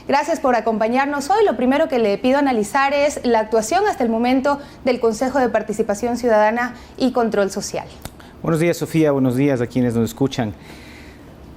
Gracias por acompañarnos hoy. Lo primero que le pido analizar es la actuación hasta el momento del Consejo de Participación Ciudadana y Control Social. Buenos días, Sofía. Buenos días a quienes nos escuchan.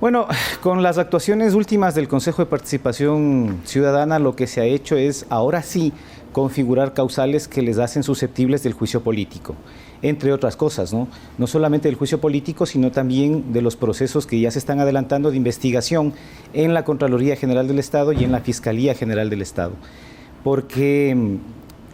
Bueno, con las actuaciones últimas del Consejo de Participación Ciudadana, lo que se ha hecho es, ahora sí, configurar causales que les hacen susceptibles del juicio político, entre otras cosas, ¿no? No solamente del juicio político, sino también de los procesos que ya se están adelantando de investigación en la Contraloría General del Estado y en la Fiscalía General del Estado. Porque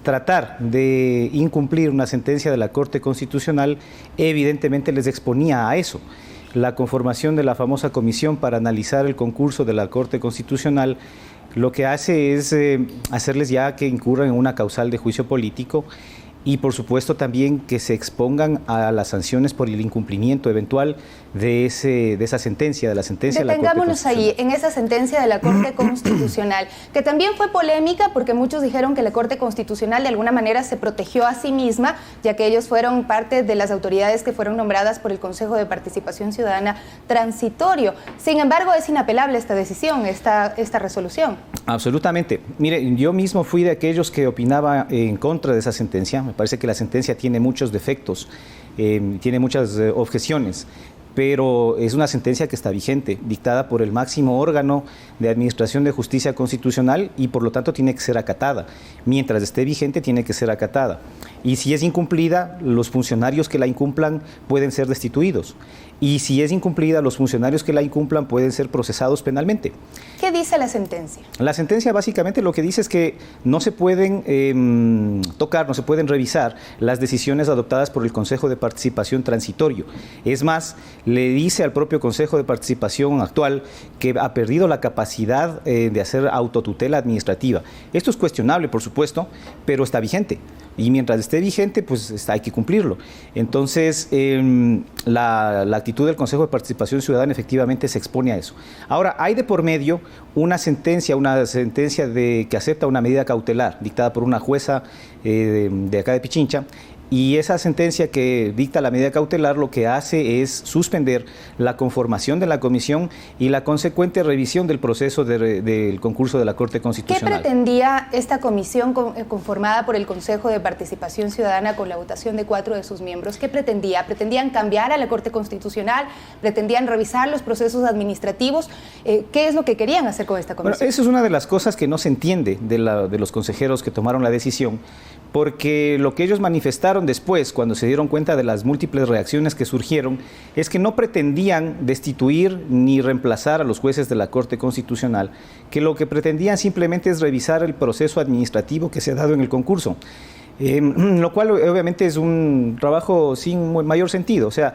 tratar de incumplir una sentencia de la Corte Constitucional evidentemente les exponía a eso. La conformación de la famosa comisión para analizar el concurso de la Corte Constitucional lo que hace es hacerles ya que incurran en una causal de juicio político y por supuesto también que se expongan a las sanciones por el incumplimiento eventual de esa sentencia, de la sentencia de la Corte Constitucional. Detengámonos ahí, en esa sentencia de la Corte Constitucional, que también fue polémica porque muchos dijeron que la Corte Constitucional de alguna manera se protegió a sí misma, ya que ellos fueron parte de las autoridades que fueron nombradas por el Consejo de Participación Ciudadana transitorio. Sin embargo, es inapelable esta decisión, esta resolución. Absolutamente. Mire, yo mismo fui de aquellos que opinaba en contra de esa sentencia. Me parece que la sentencia tiene muchos defectos, tiene muchas objeciones, pero es una sentencia que está vigente, dictada por el máximo órgano de administración de justicia constitucional y por lo tanto tiene que ser acatada. Mientras esté vigente tiene que ser acatada. Y si es incumplida, los funcionarios que la incumplan pueden ser destituidos. Y si es incumplida, los funcionarios que la incumplan pueden ser procesados penalmente. ¿Qué dice la sentencia? La sentencia básicamente lo que dice es que no se pueden tocar, no se pueden revisar las decisiones adoptadas por el Consejo de Participación transitorio. Es más, le dice al propio Consejo de Participación actual que ha perdido la capacidad de hacer autotutela administrativa. Esto es cuestionable, por supuesto, pero está vigente. Y mientras esté vigente, pues hay que cumplirlo. Entonces, la actitud del Consejo de Participación Ciudadana efectivamente se expone a eso. Ahora, hay de por medio una sentencia que acepta una medida cautelar dictada por una jueza de acá de Pichincha. Y esa sentencia que dicta la medida cautelar lo que hace es suspender la conformación de la comisión y la consecuente revisión del proceso del concurso de la Corte Constitucional. ¿Qué pretendía esta comisión conformada por el Consejo de Participación Ciudadana con la votación de 4 de sus miembros? ¿Qué pretendía? ¿Pretendían cambiar a la Corte Constitucional? ¿Pretendían revisar los procesos administrativos? ¿Qué es lo que querían hacer con esta comisión? Bueno, eso es una de las cosas que no se entiende de los consejeros que tomaron la decisión, porque lo que ellos manifestaron después, cuando se dieron cuenta de las múltiples reacciones que surgieron, es que no pretendían destituir ni reemplazar a los jueces de la Corte Constitucional, que lo que pretendían simplemente es revisar el proceso administrativo que se ha dado en el concurso. Lo cual obviamente es un trabajo sin mayor sentido. O sea,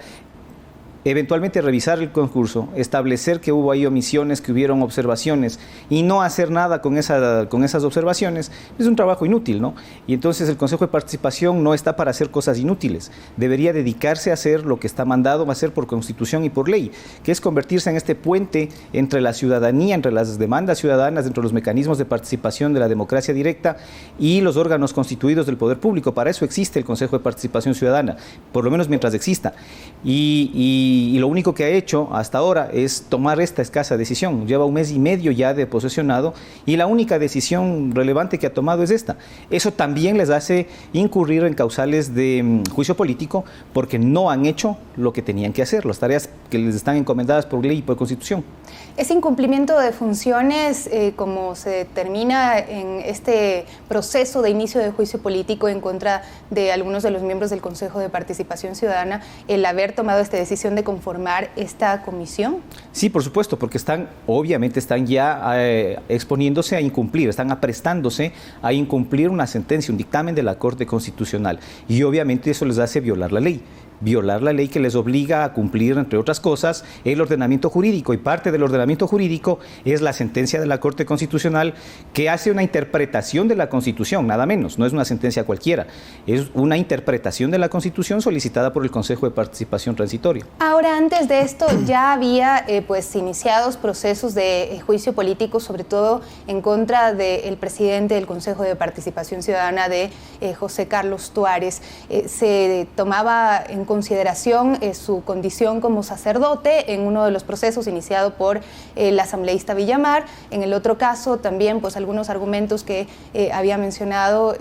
eventualmente revisar el concurso, establecer que hubo ahí omisiones, que hubieron observaciones y no hacer nada con esas observaciones, es un trabajo inútil, ¿no? Y entonces el Consejo de Participación no está para hacer cosas inútiles, debería dedicarse a hacer lo que está mandado a hacer por Constitución y por ley, que es convertirse en este puente entre la ciudadanía, entre las demandas ciudadanas, entre los mecanismos de participación de la democracia directa y los órganos constituidos del poder público. Para eso existe el Consejo de Participación Ciudadana, por lo menos mientras exista. Y lo único que ha hecho hasta ahora es tomar esta escasa decisión. Lleva 1 mes y medio ya de posesionado y la única decisión relevante que ha tomado es esta. Eso también les hace incurrir en causales de juicio político porque no han hecho lo que tenían que hacer, las tareas que les están encomendadas por ley y por Constitución. Ese incumplimiento de funciones, como se determina en este proceso de inicio de juicio político en contra de algunos de los miembros del Consejo de Participación Ciudadana, el haber tomado esta decisión de conformar esta comisión? Sí, por supuesto, porque obviamente están ya exponiéndose a incumplir, están aprestándose a incumplir una sentencia, un dictamen de la Corte Constitucional. Y obviamente eso les hace violar la ley que les obliga a cumplir, entre otras cosas, el ordenamiento jurídico. Y parte del ordenamiento jurídico es la sentencia de la Corte Constitucional que hace una interpretación de la Constitución, nada menos, no es una sentencia cualquiera, es una interpretación de la Constitución solicitada por el Consejo de Participación Transitoria. Ahora, antes de esto ya había iniciados procesos de juicio político, sobre todo en contra del presidente del Consejo de Participación Ciudadana, de José Carlos Tuárez. Se tomaba en en consideración su condición como sacerdote en uno de los procesos iniciado por el asambleísta Villamar. En el otro caso también pues algunos argumentos que había mencionado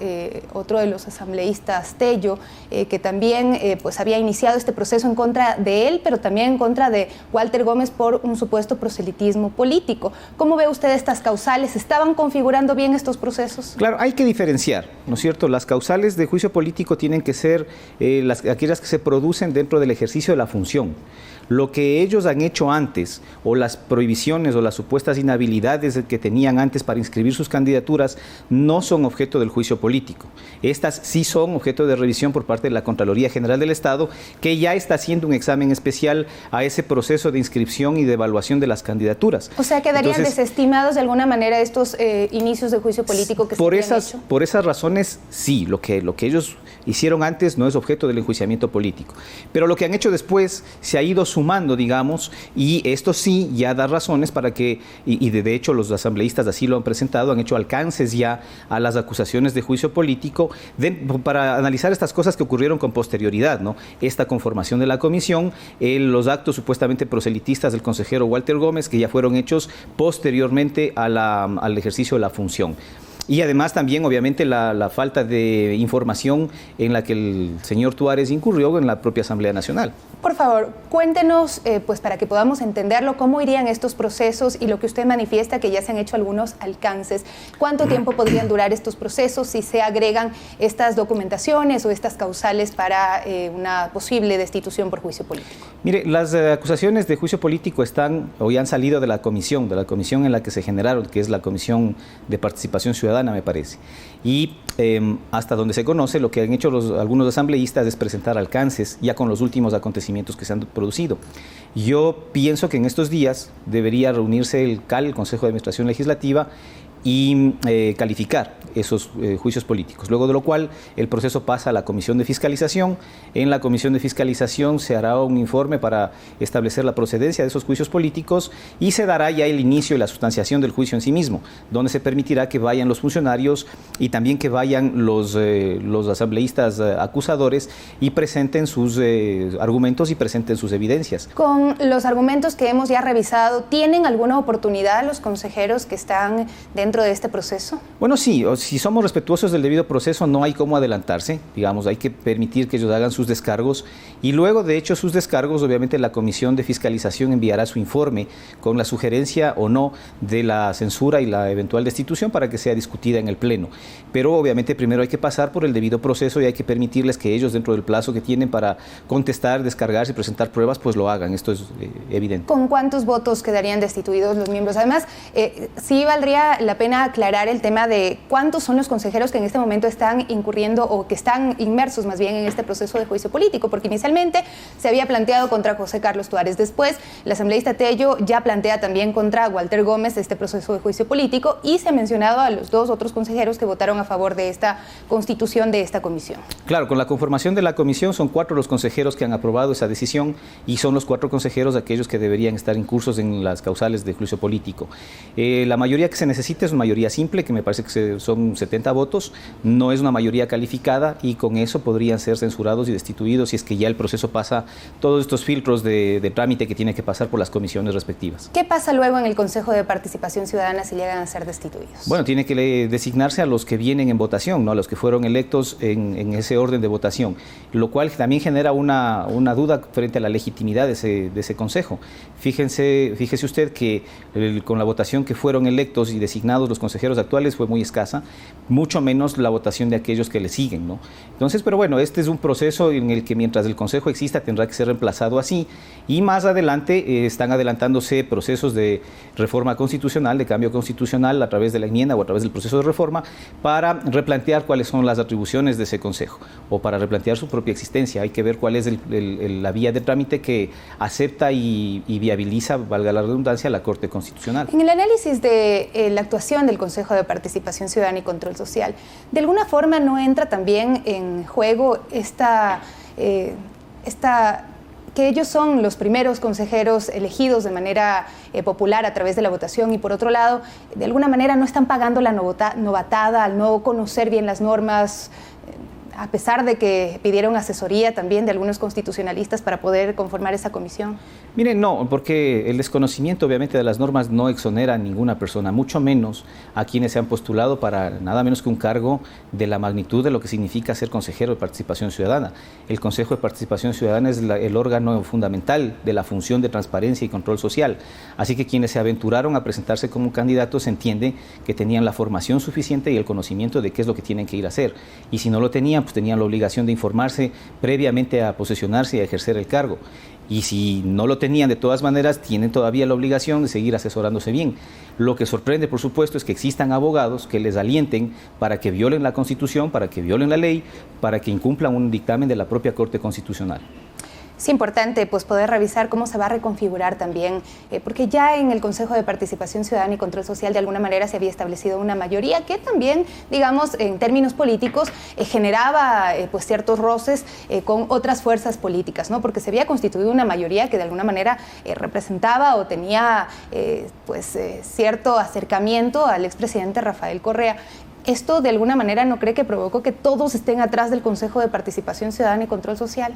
otro de los asambleístas, Tello, que también pues había iniciado este proceso en contra de él, pero también en contra de Walter Gómez por un supuesto proselitismo político. ¿Cómo ve usted estas causales? ¿Estaban configurando bien estos procesos? Claro, hay que diferenciar, ¿no es cierto? Las causales de juicio político tienen que ser aquellas que se producen dentro del ejercicio de la función. Lo que ellos han hecho antes, o las prohibiciones o las supuestas inhabilidades que tenían antes para inscribir sus candidaturas, no son objeto del juicio político. Estas sí son objeto de revisión por parte de la Contraloría General del Estado, que ya está haciendo un examen especial a ese proceso de inscripción y de evaluación de las candidaturas. O sea, ¿quedarían desestimados de alguna manera estos inicios de juicio político que se habían hecho? Por esas razones, sí. Lo que ellos hicieron antes no es objeto del enjuiciamiento político. Pero lo que han hecho después se ha ido sumando, digamos, y esto sí ya da razones para que, y de hecho los asambleístas así lo han presentado, han hecho alcances ya a las acusaciones de juicio político para analizar estas cosas que ocurrieron con posterioridad, ¿no? Esta conformación de la comisión, los actos supuestamente proselitistas del consejero Walter Gómez, que ya fueron hechos posteriormente al ejercicio de la función. Y además también, obviamente, la falta de información en la que el señor Tuárez incurrió en la propia Asamblea Nacional. Por favor, cuéntenos, pues para que podamos entenderlo, cómo irían estos procesos y lo que usted manifiesta que ya se han hecho algunos alcances. ¿Cuánto tiempo podrían durar estos procesos si se agregan estas documentaciones o estas causales para una posible destitución por juicio político? Mire, las acusaciones de juicio político están o ya han salido de la comisión en la que se generaron, que es la Comisión de Participación Ciudadana, me parece. Y hasta donde se conoce, lo que han hecho algunos asambleístas es presentar alcances ya con los últimos acontecimientos que se han producido. Yo pienso que en estos días debería reunirse el CAL, el Consejo de Administración Legislativa, y calificar esos juicios políticos. Luego de lo cual el proceso pasa a la Comisión de Fiscalización. En la Comisión de Fiscalización se hará un informe para establecer la procedencia de esos juicios políticos y se dará ya el inicio y la sustanciación del juicio en sí mismo, donde se permitirá que vayan los funcionarios y también que vayan los asambleístas acusadores y presenten sus argumentos y presenten sus evidencias. Con los argumentos que hemos ya revisado, ¿tienen alguna oportunidad los consejeros que están dentro de este proceso? Bueno, sí, si somos respetuosos del debido proceso no hay cómo adelantarse, digamos, hay que permitir que ellos hagan sus descargos y luego de hecho sus descargos, obviamente la Comisión de Fiscalización enviará su informe con la sugerencia o no de la censura y la eventual destitución para que sea discutida en el Pleno. Pero obviamente primero hay que pasar por el debido proceso y hay que permitirles que ellos dentro del plazo que tienen para contestar, descargarse y presentar pruebas, pues lo hagan, esto es evidente. ¿Con cuántos votos quedarían destituidos los miembros? Además, sí valdría la pena aclarar el tema de cuántos son los consejeros que en este momento están incurriendo o que están inmersos más bien en este proceso de juicio político, porque inicialmente se había planteado contra José Carlos Tuárez. Después, el asambleísta Tello ya plantea también contra Walter Gómez este proceso de juicio político y se ha mencionado a los dos otros consejeros que votaron a favor de esta constitución de esta comisión. Claro, con la conformación de la comisión son 4 los consejeros que han aprobado esa decisión y son los 4 consejeros aquellos que deberían estar incursos en las causales de juicio político. La mayoría que se necesita es una mayoría simple, que me parece que son 70 votos, no es una mayoría calificada y con eso podrían ser censurados y destituidos si es que ya el proceso pasa todos estos filtros de trámite que tiene que pasar por las comisiones respectivas. ¿Qué pasa luego en el Consejo de Participación Ciudadana si llegan a ser destituidos? Bueno, tiene que designarse a los que vienen en votación, ¿no? A los que fueron electos en ese orden de votación, lo cual también genera una duda frente a la legitimidad de ese Consejo. Fíjese usted que con la votación que fueron electos y designados los consejeros actuales fue muy escasa, mucho menos la votación de aquellos que le siguen, ¿no? Entonces, pero bueno, este es un proceso en el que mientras el Consejo exista tendrá que ser reemplazado así y más adelante están adelantándose procesos de reforma constitucional, de cambio constitucional a través de la enmienda o a través del proceso de reforma para replantear cuáles son las atribuciones de ese Consejo o para replantear su propia existencia. Hay que ver cuál es la vía de trámite que acepta y viabiliza, valga la redundancia, la Corte Constitucional. En el análisis de la actuación del Consejo de Participación Ciudadana y Control Social, ¿de alguna forma no entra también en juego que ellos son los primeros consejeros elegidos de manera popular a través de la votación y por otro lado, de alguna manera no están pagando la novatada al no conocer bien las normas, a pesar de que pidieron asesoría también de algunos constitucionalistas para poder conformar esa comisión? Miren, no, porque el desconocimiento obviamente de las normas no exonera a ninguna persona, mucho menos a quienes se han postulado para nada menos que un cargo de la magnitud de lo que significa ser consejero de participación ciudadana. El Consejo de Participación Ciudadana es el órgano fundamental de la función de transparencia y control social. Así que quienes se aventuraron a presentarse como candidatos entienden que tenían la formación suficiente y el conocimiento de qué es lo que tienen que ir a hacer. Y si no lo tenían, pues tenían la obligación de informarse previamente a posesionarse y a ejercer el cargo. Y si no lo tenían, de todas maneras, tienen todavía la obligación de seguir asesorándose bien. Lo que sorprende, por supuesto, es que existan abogados que les alienten para que violen la Constitución, para que violen la ley, para que incumplan un dictamen de la propia Corte Constitucional. Es importante pues, poder revisar cómo se va a reconfigurar también, porque ya en el Consejo de Participación Ciudadana y Control Social de alguna manera se había establecido una mayoría que también, digamos, en términos políticos, generaba pues, ciertos roces con otras fuerzas políticas, ¿no? Porque se había constituido una mayoría que de alguna manera representaba o tenía cierto acercamiento al expresidente Rafael Correa. ¿Esto de alguna manera no cree que provocó que todos estén atrás del Consejo de Participación Ciudadana y Control Social?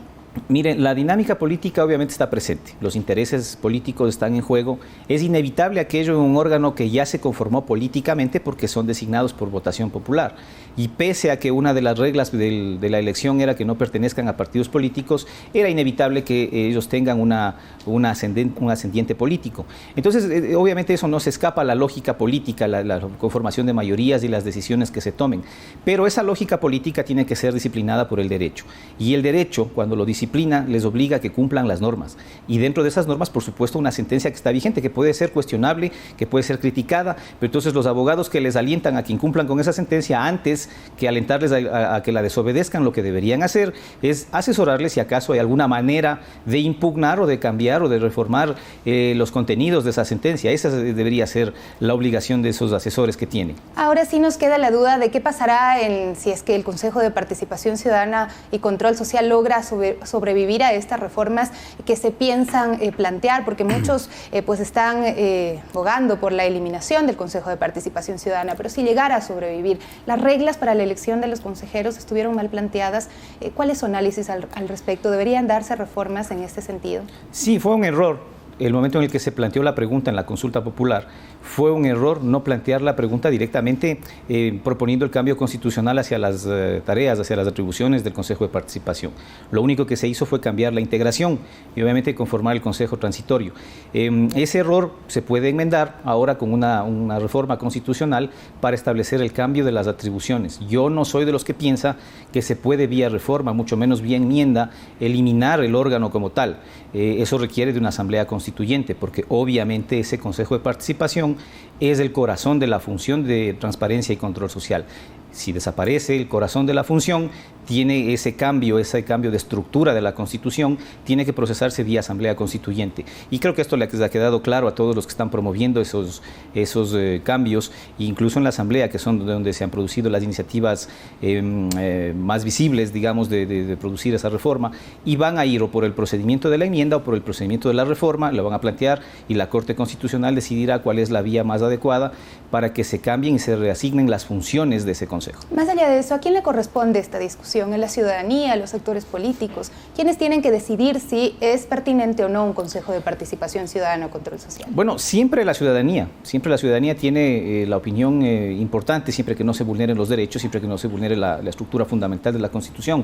Miren, la dinámica política obviamente está presente, los intereses políticos están en juego, es inevitable aquello en un órgano que ya se conformó políticamente porque son designados por votación popular, y pese a que una de las reglas de la elección era que no pertenezcan a partidos políticos, era inevitable que ellos tengan un ascendiente político. Entonces, obviamente eso no se escapa a la lógica política, la conformación de mayorías y las decisiones que se tomen, pero esa lógica política tiene que ser disciplinada por el derecho, y el derecho, cuando lo disciplina, les obliga a que cumplan las normas. Y dentro de esas normas, por supuesto, una sentencia que está vigente, que puede ser cuestionable, que puede ser criticada, pero entonces los abogados que les alientan a que incumplan con esa sentencia, antes que alentarles a que la desobedezcan, lo que deberían hacer es asesorarles si acaso hay alguna manera de impugnar o de cambiar o de reformar los contenidos de esa sentencia. Esa debería ser la obligación de esos asesores que tienen. Ahora sí nos queda la duda de qué pasará si es que el Consejo de Participación Ciudadana y Control Social logra sobrevivir a estas reformas que se piensan plantear, porque muchos pues están bogando por la eliminación del Consejo de Participación Ciudadana, pero si llegara a sobrevivir, las reglas para la elección de los consejeros estuvieron mal planteadas. ¿Cuál es su análisis al respecto? ¿Deberían darse reformas en este sentido? Sí, fue un error. El momento en el que se planteó la pregunta en la consulta popular, fue un error no plantear la pregunta directamente proponiendo el cambio constitucional hacia las tareas, hacia las atribuciones del Consejo de Participación. Lo único que se hizo fue cambiar la integración y obviamente conformar el Consejo Transitorio. Ese error se puede enmendar ahora con una reforma constitucional para establecer el cambio de las atribuciones. Yo no soy de los que piensa que se puede vía reforma, mucho menos vía enmienda, eliminar el órgano como tal. Eso requiere de una asamblea constituyente, porque obviamente ese Consejo de Participación es el corazón de la función de transparencia y control social. Si desaparece el corazón de la función, tiene ese cambio de estructura de la Constitución, tiene que procesarse vía Asamblea Constituyente. Y creo que esto les ha quedado claro a todos los que están promoviendo esos cambios, incluso en la Asamblea, que son donde se han producido las iniciativas más visibles, digamos, de producir esa reforma, y van a ir o por el procedimiento de la enmienda o por el procedimiento de la reforma, lo van a plantear y la Corte Constitucional decidirá cuál es la vía más adecuada para que se cambien y se reasignen las funciones de ese Consejo. Más allá de eso, ¿a quién le corresponde esta discusión? ¿A la ciudadanía, a los actores políticos? ¿Quiénes tienen que decidir si es pertinente o no un Consejo de Participación Ciudadana o Control Social? Bueno, siempre la ciudadanía tiene la opinión importante, siempre que no se vulneren los derechos, siempre que no se vulnere la estructura fundamental de la Constitución.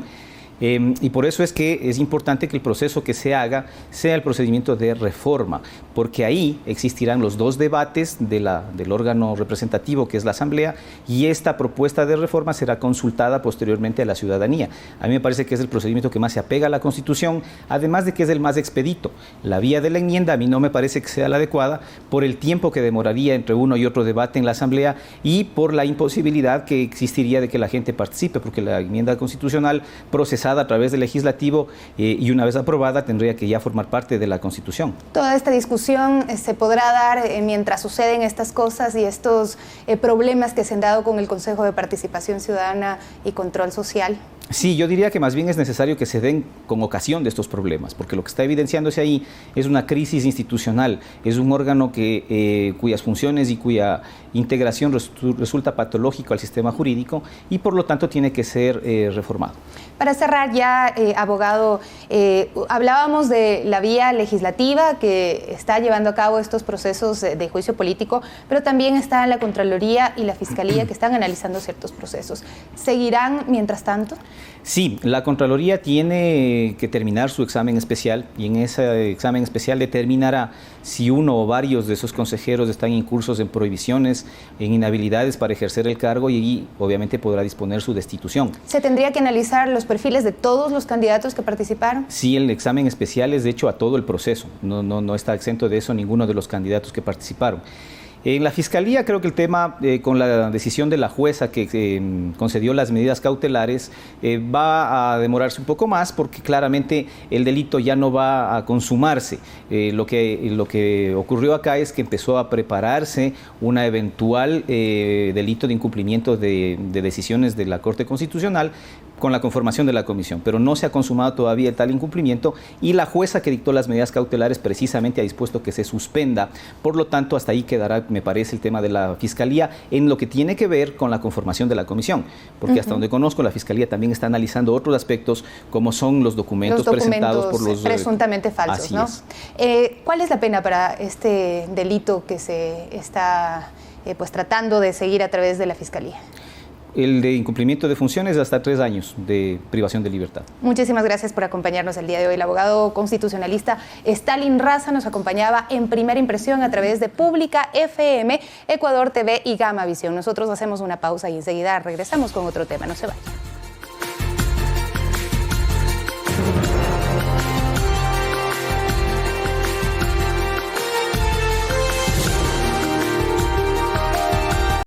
Y por eso es que es importante que el proceso que se haga sea el procedimiento de reforma, porque ahí existirán los dos debates del órgano representativo, que es la Asamblea, y esta propuesta de reforma será consultada posteriormente a la ciudadanía. A mí me parece que es el procedimiento que más se apega a la Constitución, además de que es el más expedito. La vía de la enmienda a mí no me parece que sea la adecuada por el tiempo que demoraría entre uno y otro debate en la Asamblea y por la imposibilidad que existiría de que la gente participe, porque la enmienda constitucional procesa realizada a través del legislativo y una vez aprobada tendría que ya formar parte de la Constitución. Toda esta discusión se podrá dar mientras suceden estas cosas y estos problemas que se han dado con el Consejo de Participación Ciudadana y Control Social. Sí, yo diría que más bien es necesario que se den con ocasión de estos problemas, porque lo que está evidenciándose ahí es una crisis institucional, es un órgano cuyas funciones y cuya integración resulta patológico al sistema jurídico y por lo tanto tiene que ser reformado. Para cerrar ya, abogado, hablábamos de la vía legislativa que está llevando a cabo estos procesos de juicio político, pero también está la Contraloría y la Fiscalía que están analizando ciertos procesos. ¿Seguirán mientras tanto? Sí, la Contraloría tiene que terminar su examen especial y en ese examen especial determinará si uno o varios de esos consejeros están incursos en prohibiciones, en inhabilidades para ejercer el cargo y obviamente podrá disponer su destitución. ¿Se tendría que analizar los perfiles de todos los candidatos que participaron? Sí, el examen especial es de hecho a todo el proceso, no está exento de eso ninguno de los candidatos que participaron. En la Fiscalía creo que el tema, con la decisión de la jueza que concedió las medidas cautelares, va a demorarse un poco más porque claramente el delito ya no va a consumarse. Lo que ocurrió acá es que empezó a prepararse una eventual delito de incumplimiento de decisiones de la Corte Constitucional con la conformación de la comisión, pero no se ha consumado todavía tal incumplimiento y la jueza que dictó las medidas cautelares precisamente ha dispuesto que se suspenda. Por lo tanto, hasta ahí quedará, me parece, el tema de la Fiscalía en lo que tiene que ver con la conformación de la comisión, porque hasta donde conozco, la Fiscalía también está analizando otros aspectos como son los documentos presentados por los presuntamente falsos, ¿no? ¿Cuál es la pena para este delito que se está tratando de seguir a través de la Fiscalía? El de incumplimiento de funciones hasta 3 años de privación de libertad. Muchísimas gracias por acompañarnos el día de hoy. El abogado constitucionalista Stalin Raza nos acompañaba en Primera Impresión a través de Pública FM, Ecuador TV y Gama Visión. Nosotros hacemos una pausa y enseguida regresamos con otro tema. No se vayan.